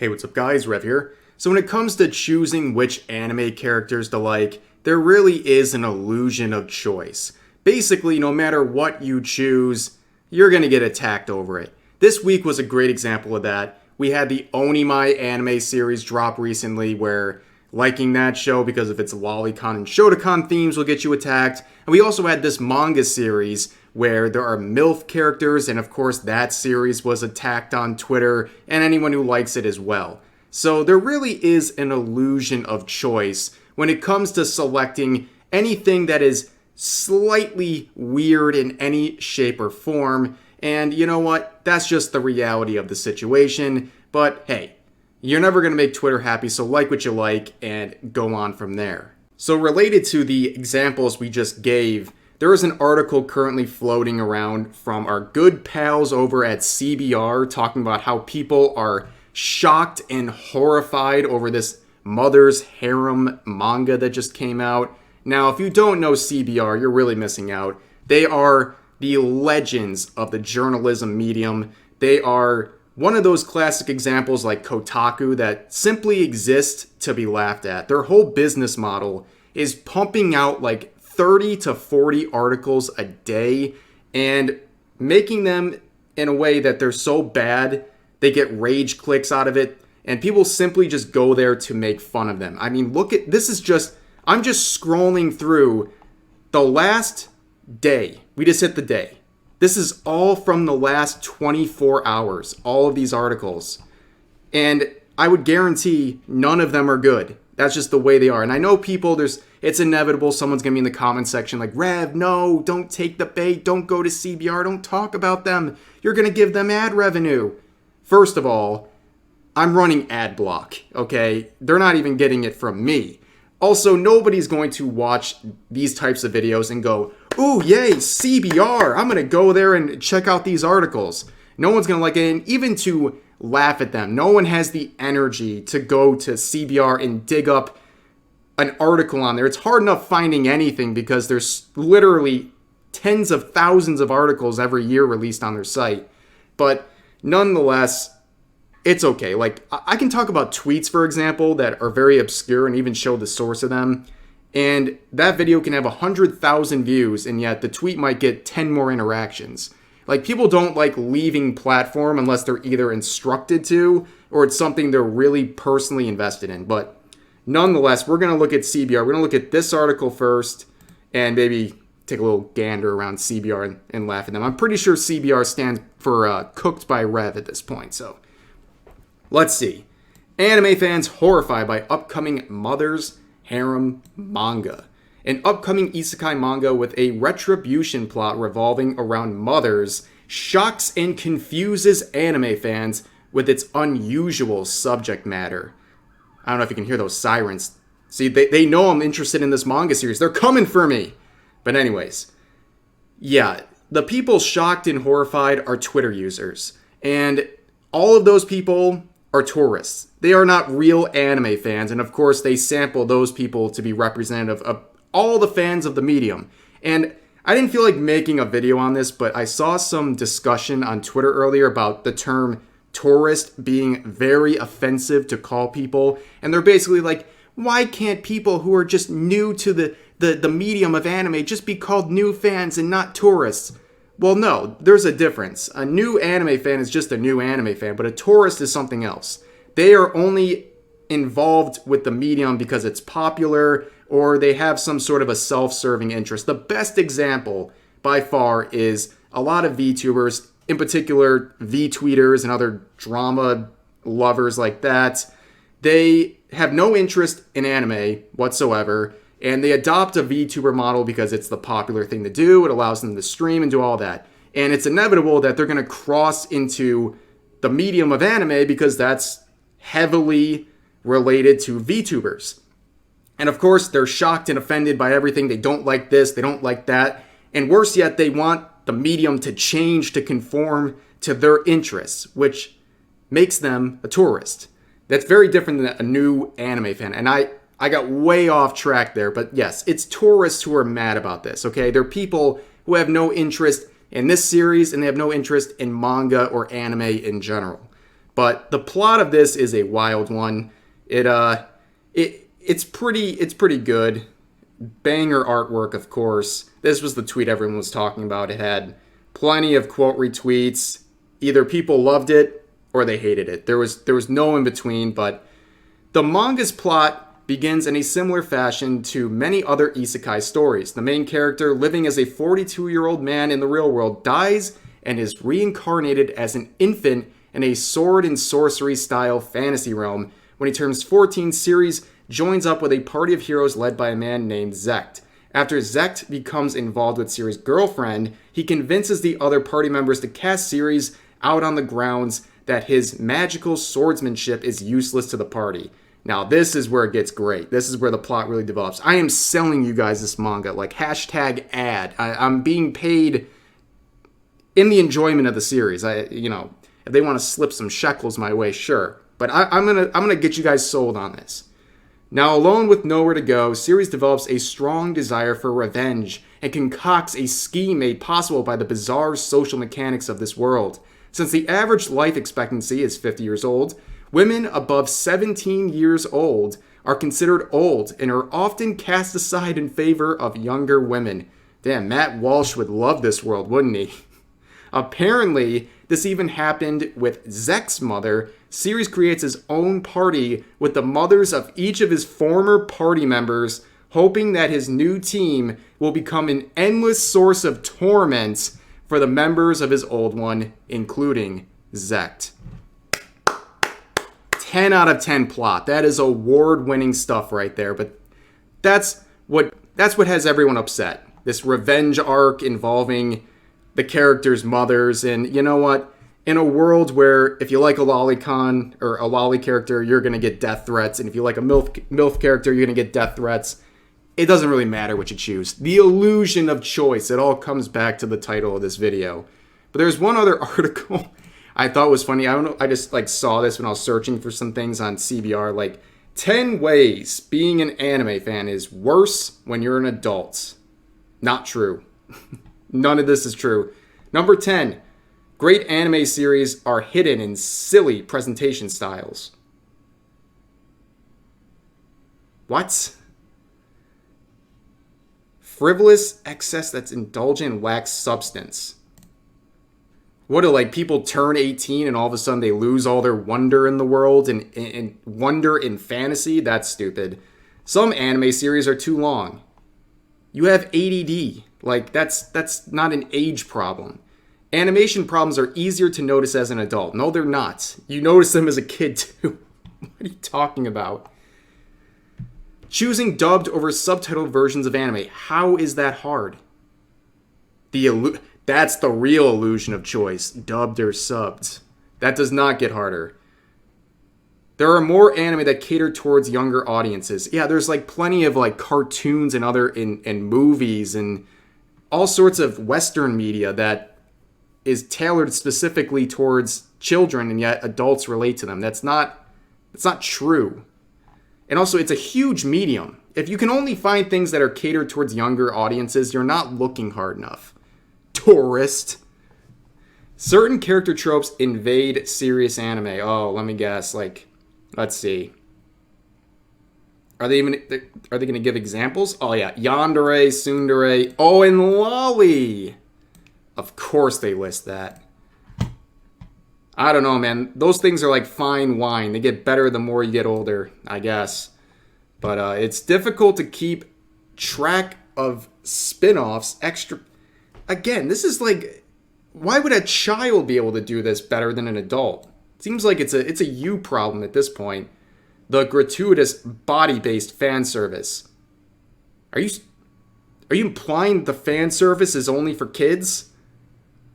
Hey, what's up guys, Rev here. So when it comes to choosing which anime characters to like, there really is an illusion of choice. Basically, no matter what you choose, you're gonna get attacked over it. This week was a great example of that. We had the Onimai anime series drop recently where liking that show because of its lolicon and shotacon themes will get you attacked. And we also had this manga series where there are MILF characters, and of course that series was attacked on Twitter, and anyone who likes it as well. So there really is an illusion of choice when it comes to selecting anything that is slightly weird in any shape or form, and you know what? That's just the reality of the situation, but hey, you're never going to make Twitter happy, so like what you like and go on from there. So related to the examples we just gave, there is an article currently floating around from our good pals over at CBR talking about how people are shocked and horrified over this Mother's Harem manga that just came out. Now, if you don't know CBR, you're really missing out. They are the legends of the journalism medium. They are one of those classic examples like Kotaku that simply exist to be laughed at. Their whole business model is pumping out like 30 to 40 articles a day and making them in a way that they're so bad they get rage clicks out of it, and people simply just go there to make fun of them. I mean, look at this. I'm just scrolling through the last day. We just hit the day. This is all from the last 24 hours, all of these articles. And I would guarantee none of them are good. That's just the way they are. And I know people, it's inevitable. Someone's going to be in the comment section like, Rev, no, don't take the bait. Don't go to CBR. Don't talk about them. You're going to give them ad revenue. First of all, I'm running ad block, okay? They're not even getting it from me. Also, nobody's going to watch these types of videos and go, ooh, yay, CBR. I'm going to go there and check out these articles. No one's going to like it. And even to laugh at them. No one has the energy to go to CBR and dig up an article on there. It's hard enough finding anything because there's literally tens of thousands of articles every year released on their site. But nonetheless, it's okay. Like, I can talk about tweets, for example, that are very obscure and even show the source of them. And that video can have 100,000 views, and yet the tweet might get 10 more interactions. Like, people don't like leaving platform unless they're either instructed to or it's something they're really personally invested in. But nonetheless, we're going to look at CBR. We're going to look at this article first and maybe take a little gander around CBR and laugh at them. I'm pretty sure CBR stands for Cooked by Rev at this point. So let's see. Anime fans horrified by upcoming Mother's Harem manga. An upcoming isekai manga with a retribution plot revolving around mothers shocks and confuses anime fans with its unusual subject matter. I don't know if you can hear those sirens. See, they know I'm interested in this manga series. They're coming for me. But anyways, yeah, the people shocked and horrified are Twitter users. And all of those people are tourists. They are not real anime fans. And of course, they sample those people to be representative of all the fans of the medium. And I didn't feel like making a video on this, but I saw some discussion on Twitter earlier about the term tourist being very offensive to call people. And they're basically like, why can't people who are just new to the medium of anime just be called new fans and not tourists? Well, no, there's a difference. A new anime fan is just a new anime fan, but a tourist is something else. They are only involved with the medium because it's popular or they have some sort of a self-serving interest. The best example by far is a lot of VTubers, in particular VTweeters and other drama lovers like that. They have no interest in anime whatsoever, and they adopt a VTuber model because it's the popular thing to do. It allows them to stream and do all that. And it's inevitable that they're going to cross into the medium of anime because that's heavily related to VTubers. And of course, they're shocked and offended by everything. They don't like this, they don't like that. And worse yet, they want the medium to change to conform to their interests, which makes them a tourist. That's very different than a new anime fan. And I got way off track there, but yes, it's tourists who are mad about this, okay? They're people who have no interest in this series and they have no interest in manga or anime in general. But the plot of this is a wild one. It's pretty good. Banger artwork, of course. This was the tweet everyone was talking about. It had plenty of quote retweets. Either people loved it or they hated it. There was no in between, but the manga's plot begins in a similar fashion to many other isekai stories. The main character, living as a 42-year-old man in the real world, dies and is reincarnated as an infant in a sword and sorcery style fantasy realm. When he turns 14, Ceres joins up with a party of heroes led by a man named Zect. After Zect becomes involved with Ceres' girlfriend, he convinces the other party members to cast Ceres out on the grounds that his magical swordsmanship is useless to the party. Now, this is where it gets great. This is where the plot really develops. I am selling you guys this manga, like hashtag ad. I'm being paid in the enjoyment of the series. If they want to slip some shekels my way, sure. But I'm gonna get you guys sold on this. Now, alone with nowhere to go, Ceres develops a strong desire for revenge and concocts a scheme made possible by the bizarre social mechanics of this world. Since the average life expectancy is 50 years old, women above 17 years old are considered old and are often cast aside in favor of younger women. Damn, Matt Walsh would love this world, wouldn't he? Apparently, this even happened with Zek's mother. Ceres creates his own party with the mothers of each of his former party members, hoping that his new team will become an endless source of torment for the members of his old one, including Zect. 10 out of 10 plot. That is award-winning stuff right there, but that's what has everyone upset. This revenge arc involving the characters' mothers, and you know what? In a world where if you like a lolicon or a lolly character, you're going to get death threats, and if you like a MILF character, you're going to get death threats. It doesn't really matter what you choose. The illusion of choice. It all comes back to the title of this video. But there's one other article I thought was funny. I don't know. I just saw this when I was searching for some things on CBR. 10 ways being an anime fan is worse when you're an adult. Not true. None of this is true. Number 10. Great anime series are hidden in silly presentation styles. What? Frivolous excess that's indulgent and lacks substance. What do people turn 18 and all of a sudden they lose all their wonder in the world and wonder in fantasy? That's stupid. Some anime series are too long. You have ADD. That's not an age problem. Animation problems are easier to notice as an adult. No, they're not. You notice them as a kid too. What are you talking about? Choosing dubbed over subtitled versions of anime. How is that hard? That's the real illusion of choice. Dubbed or subbed. That does not get harder. There are more anime that cater towards younger audiences. Yeah, there's plenty of cartoons and other in movies and all sorts of Western media that is tailored specifically towards children, and yet adults relate to them. That's not true. And also, it's a huge medium. If you can only find things that are catered towards younger audiences, you're not looking hard enough. Tourist. Certain character tropes invade serious anime. Oh, let me guess. Let's see. Are they going to give examples? Oh yeah, yandere, tsundere, oh, and lolly. Of course they list that. I don't know, man. Those things are like fine wine. They get better the more you get older, I guess. But it's difficult to keep track of spin-offs. Again, this is why would a child be able to do this better than an adult? Seems like it's a you problem at this point. The gratuitous body-based fan service. Are you implying the fan service is only for kids?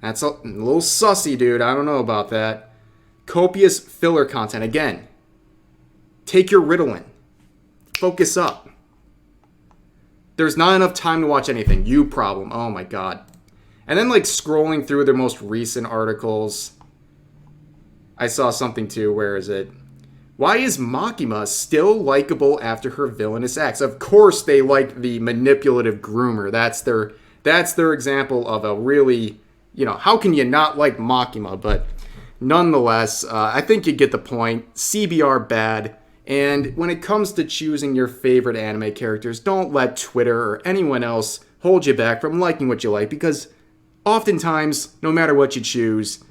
That's a little sussy, dude. I don't know about that. Copious filler content. Again, take your Ritalin. Focus up. There's not enough time to watch anything. You problem. Oh my god. And then scrolling through their most recent articles, I saw something too. Where is it? Why is Makima still likable after her villainous acts? Of course they like the manipulative groomer. That's their example of a really, how can you not like Makima? But nonetheless, I think you get the point. CBR bad. And when it comes to choosing your favorite anime characters, don't let Twitter or anyone else hold you back from liking what you like, because oftentimes, no matter what you choose,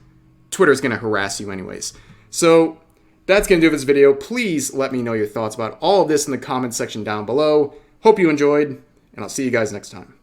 Twitter's going to harass you anyways. So that's going to do for this video. Please let me know your thoughts about all of this in the comments section down below. Hope you enjoyed, and I'll see you guys next time.